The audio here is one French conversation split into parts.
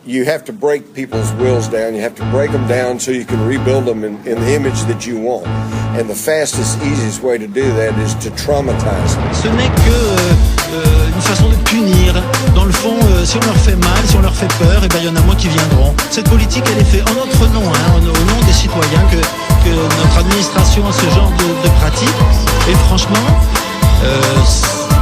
you have to break people's wills down. You have to break them down so you can rebuild them in the image that you want. And the fastest, easiest way to do that is to traumatize them. Ce n'est que une façon de punir. Dans le fond, si on leur fait mal, si on leur fait peur, eh ben, il y en a moins qui viendront. Cette politique, elle est faite en notre nom, au nom des citoyens, que notre administration a ce genre de pratique. Et franchement,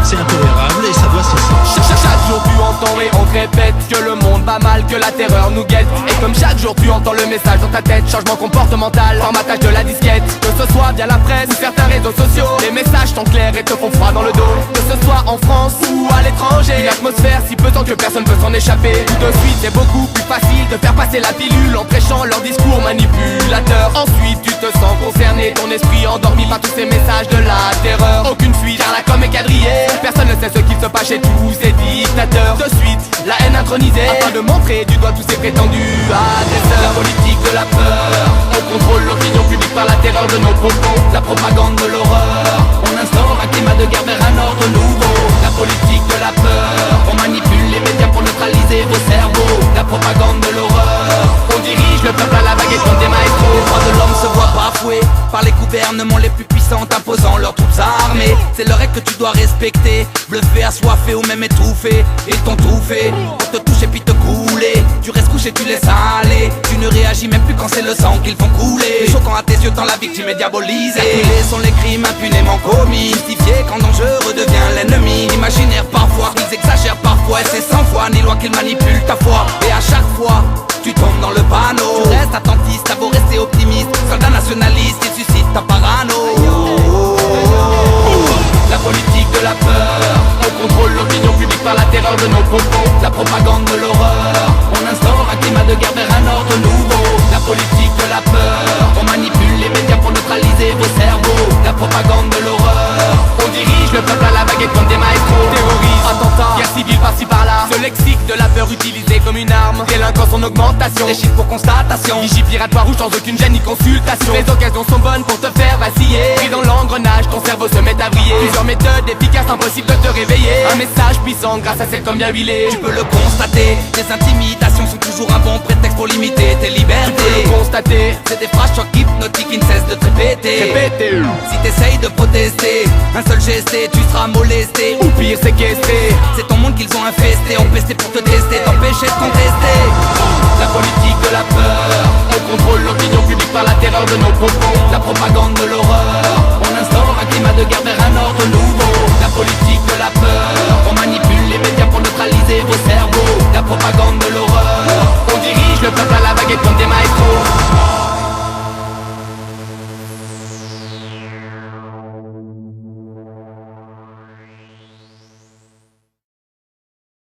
c'est intolérable et ça doit cesser. Chaque jour tu entends et on te répète que le monde va mal, que la terreur nous guette. Et comme chaque jour tu entends le message dans ta tête, changement comportemental, formatage de la disquette. Que ce soit via la presse ou certains réseaux sociaux, les messages sont clairs et te font froid dans le dos. Que ce soit en France ou à l'étranger, une atmosphère si pesante que personne peut s'en échapper. Tout de suite c'est beaucoup plus facile de faire passer la pilule en prêchant leur discours manipulateur. Ensuite tu te sens concerné, ton esprit endormi par tous ces messages de la terreur. Aucune fuite car la com est quadrillée, personne ne sait ce qu'il se passe chez tous ces dictateurs. De suite, la haine intronisée, afin de montrer du doigt tous ces prétendus agresseurs. La politique de la peur, on contrôle l'opinion publique par la terreur de nos propos. La propagande de l'horreur, on instaure un climat de guerre vers un ordre nouveau. La politique de la peur, on manipule les médias pour neutraliser vos cerveaux. La propagande de l'horreur, on dirige le peuple à la baguette comme des maestros. Les droits de l'homme se voient bafoués par les gouvernements les plus puissants imposant leurs troupes armées. C'est le règle que tu dois respecter, bluffé, assoiffé ou même étouffé. Ils t'ont tout fait pour te toucher puis te couler. Tu restes couché, tu laisses aller. Tu ne réagis même plus quand c'est le sang qu'ils font couler. Choquant à tes yeux tant la victime est diabolisée. Calculés sont les crimes impunément commis, justifiés quand dangereux devient l'ennemi. Imaginaire parfois, ils exagèrent parfois. Et c'est sans foi ni loi qu'ils manipulent ta foi. Et à chaque fois tu tombes dans le panneau. Tu restes attentiste, t'as beau rester optimiste. Soldat nationaliste, il suscite ta parano. La politique de la peur, on contrôle l'opinion publique par la terreur de nos propos. La propagande de l'horreur, on instaure un climat de guerre vers un ordre nouveau. La politique de la peur, on manipule les médias pour neutraliser vos cerveaux. La propagande de l'horreur, on dirige le peuple à la baguette comme des maestros. Terrorisme, attentats, guerre civile par-ci par-là. Ce lexique de la peur utilisé comme une arme. Délinquance en augmentation, des chiffres pour constatation. Vigie piratoire ou sans aucune gêne ni consultation. Les occasions sont bonnes pour te faire vaciller. Pris dans l'engrenage, ton cerveau se met à briller. Plusieurs méthodes efficaces, impossible de te réveiller. Un message puissant grâce à cet homme bien huilé. Tu peux le constater, tes intimidations sont toujours un bon prétexte pour limiter tes libertés. Tu peux le constater, c'est des phrases chocs hypnotiques qui ne cessent de te répéter. Si t'essayes de protester, un seul geste et tu seras molesté. Ou pire séquestré, c'est ton monde qu'ils ont infesté. Empesté pour te tester, t'empêcher de contester. La politique de la peur, on contrôle l'opinion publique par la terreur de nos propos. La propagande de l'horreur, on instaure un climat de guerre vers un ordre nouveau. La politique de la peur, on manipule les médias pour neutraliser vos cerveaux. La propagande de l'horreur, on dirige le peuple à la baguette comme des maestros.